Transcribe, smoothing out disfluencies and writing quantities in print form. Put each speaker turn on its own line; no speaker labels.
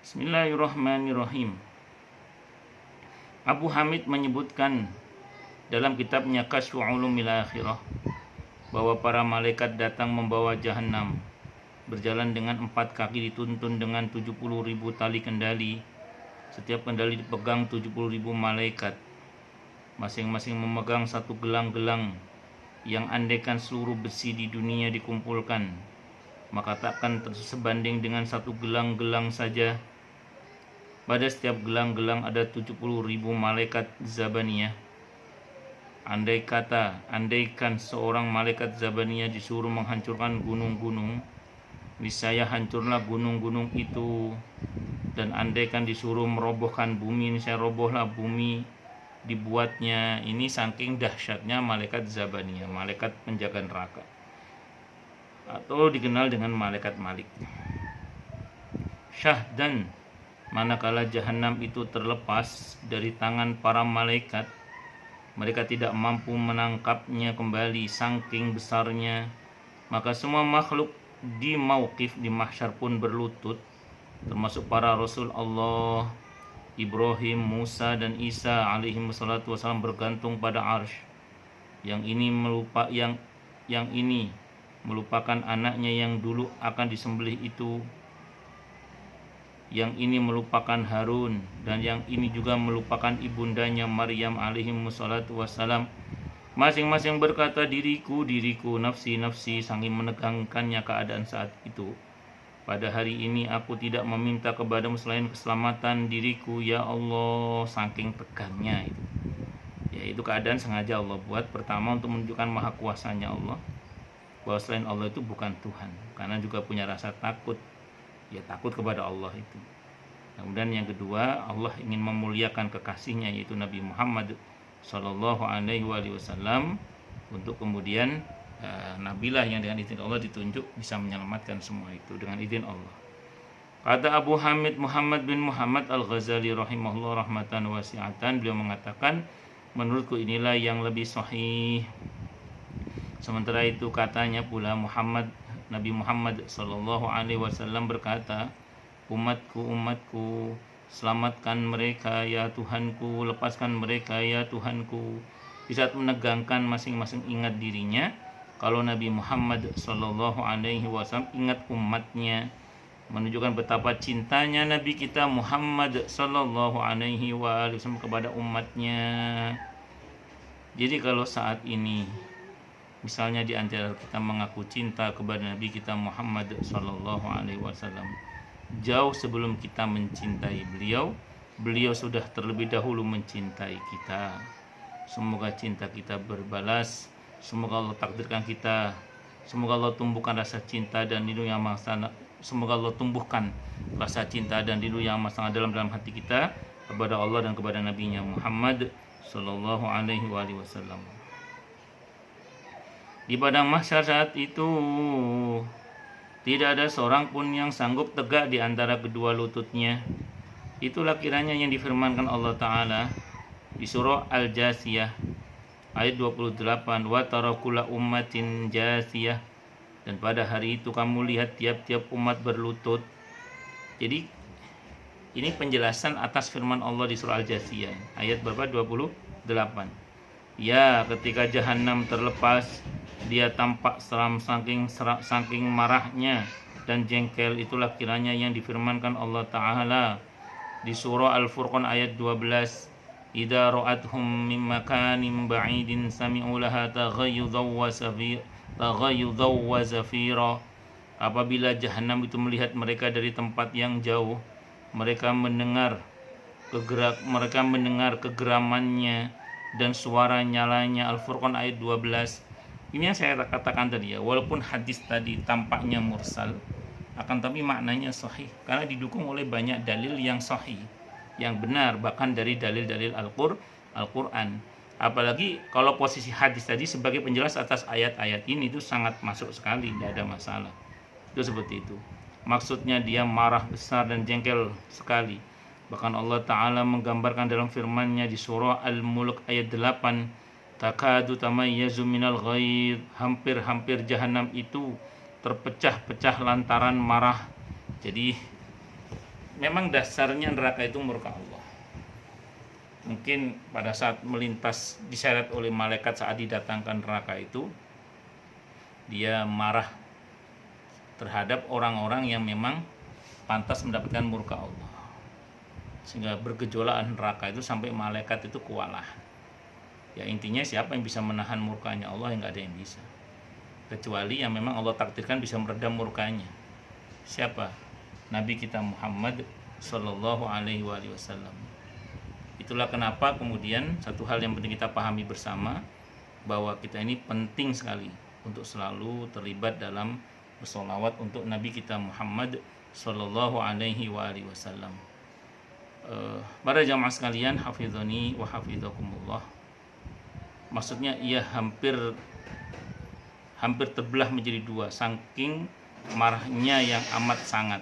Bismillahirrahmanirrahim. Abu Hamid menyebutkan dalam kitabnya Kasyfu Ulumil Akhirah bahwa para malaikat datang membawa jahanam, berjalan dengan 4 kaki, dituntun dengan 70.000 tali kendali. Setiap kendali dipegang 70.000 malaikat, masing-masing memegang satu gelang-gelang yang andaikan seluruh besi di dunia dikumpulkan, maka takkan sebanding dengan satu gelang-gelang saja. Pada setiap gelang-gelang ada 70.000 malaikat Zabaniyah. Andaikan seorang malaikat Zabaniyah disuruh menghancurkan gunung-gunung, niscaya hancurlah gunung-gunung itu. Dan andaikan disuruh merobohkan bumi, niscaya robohlah bumi dibuatnya. Ini saking dahsyatnya malaikat Zabaniyah, malaikat penjaga neraka, atau dikenal dengan malaikat Malik. Syahdan, manakala jahanam itu terlepas dari tangan para malaikat, mereka tidak mampu menangkapnya kembali saking besarnya. Maka semua makhluk di mauqif, di mahsyar pun berlutut, termasuk para rasul Allah, Ibrahim, Musa, dan Isa alaihi wassalatu wassalam, bergantung pada arsy. Yang ini melupakan anaknya yang dulu akan disembelih itu. Yang ini melupakan Harun, dan yang ini juga melupakan ibundanya Maryam alaihi wassalatu wassalam. Masing-masing berkata, diriku, diriku, nafsi, nafsi, saking menegangkannya keadaan saat itu. Pada hari ini aku tidak meminta kepadamu selain keselamatan diriku, ya Allah. Saking tegangnya itu. Ya, itu keadaan sengaja Allah buat, pertama untuk menunjukkan maha kuasanya Allah, bahwa selain Allah itu bukan Tuhan, karena juga punya rasa takut. Ya, takut kepada Allah itu. Kemudian yang kedua, Allah ingin memuliakan kekasihnya, yaitu Nabi Muhammad Sallallahu Alaihi Wasallam, untuk kemudian nabilah yang dengan izin Allah ditunjuk bisa menyelamatkan semua itu dengan izin Allah. Kata Abu Hamid Muhammad bin Muhammad Al-Ghazali rahimahullah rahmatan wasi'atan, beliau mengatakan, menurutku inilah yang lebih sahih. Sementara itu katanya pula Nabi Muhammad Sallallahu Alaihi Wasallam berkata, umatku, umatku, selamatkan mereka ya Tuhanku, lepaskan mereka ya Tuhanku. Di saat menegangkan masing-masing ingat dirinya, kalau Nabi Muhammad Sallallahu Alaihi Wasallam ingat umatnya, menunjukkan betapa cintanya Nabi kita Muhammad Sallallahu Alaihi Wasallam kepada umatnya. Jadi kalau saat ini misalnya di antara kita mengaku cinta kepada Nabi kita Muhammad Sallallahu Alaihi Wasallam, jauh sebelum kita mencintai beliau, beliau sudah terlebih dahulu mencintai kita. Semoga cinta kita berbalas. Semoga Allah takdirkan kita. Semoga Allah tumbuhkan rasa cinta dan rindu yang sangat. Semoga Allah tumbuhkan rasa cinta dan rindu yang sangat dalam hati kita kepada Allah dan kepada Nabi-Nya Muhammad Sallallahu Alaihi Wasallam. Di padang mahsyar saat itu tidak ada seorang pun yang sanggup tegak di antara kedua lututnya. Itulah kiranya yang difirmankan Allah Ta'ala di surah Al-Jasiyah ayat 28, wa tara kulla ummatin jasiyah, dan pada hari itu kamu lihat tiap-tiap umat berlutut. Jadi ini penjelasan atas firman Allah di surah Al-Jasiyah ayat berapa? 28. Ya, ketika jahanam terlepas, dia tampak seram saking marahnya dan jengkel. Itulah kiranya yang difirmankan Allah Ta'ala di surah Al-Furqan ayat 12, idza ra'athum min makanin ba'idin sami'u laha taghayyudhaw wa zafira. Apabila jahanam itu melihat mereka dari tempat yang jauh, mereka mendengar kegeramannya dan suara nyalanya. Al-Furqan ayat 12. Ini yang saya katakan tadi ya, walaupun hadis tadi tampaknya mursal, akan tapi maknanya sahih karena didukung oleh banyak dalil yang sahih, yang benar, bahkan dari dalil-dalil Al-Qur'an. Apalagi kalau posisi hadis tadi sebagai penjelas atas ayat-ayat ini, itu sangat masuk sekali, tidak ada masalah. Itu seperti itu. Maksudnya dia marah besar dan jengkel sekali. Bahkan Allah Ta'ala menggambarkan dalam firman-Nya di surah Al-Mulk ayat 8, takadu tamayyazu minal ghaid, hampir-hampir jahanam itu terpecah-pecah lantaran marah. Jadi memang dasarnya neraka itu murka Allah. Mungkin pada saat melintas diseret oleh malaikat saat didatangkan neraka itu, dia marah terhadap orang-orang yang memang pantas mendapatkan murka Allah, sehingga bergejolak neraka itu sampai malaikat itu kewalahan. Ya intinya siapa yang bisa menahan murkanya Allah, yang nggak ada yang bisa, kecuali yang memang Allah takdirkan bisa meredam murkanya. Siapa? Nabi kita Muhammad Sallallahu Alaihi Wasallam. Itulah kenapa kemudian satu hal yang penting kita pahami bersama, bahwa kita ini penting sekali untuk selalu terlibat dalam bersolawat untuk Nabi kita Muhammad Sallallahu Alaihi Wasallam. Para jamaah sekalian, hafizani wa hafizakumullah. Maksudnya ia hampir terbelah menjadi dua, saking marahnya yang amat sangat,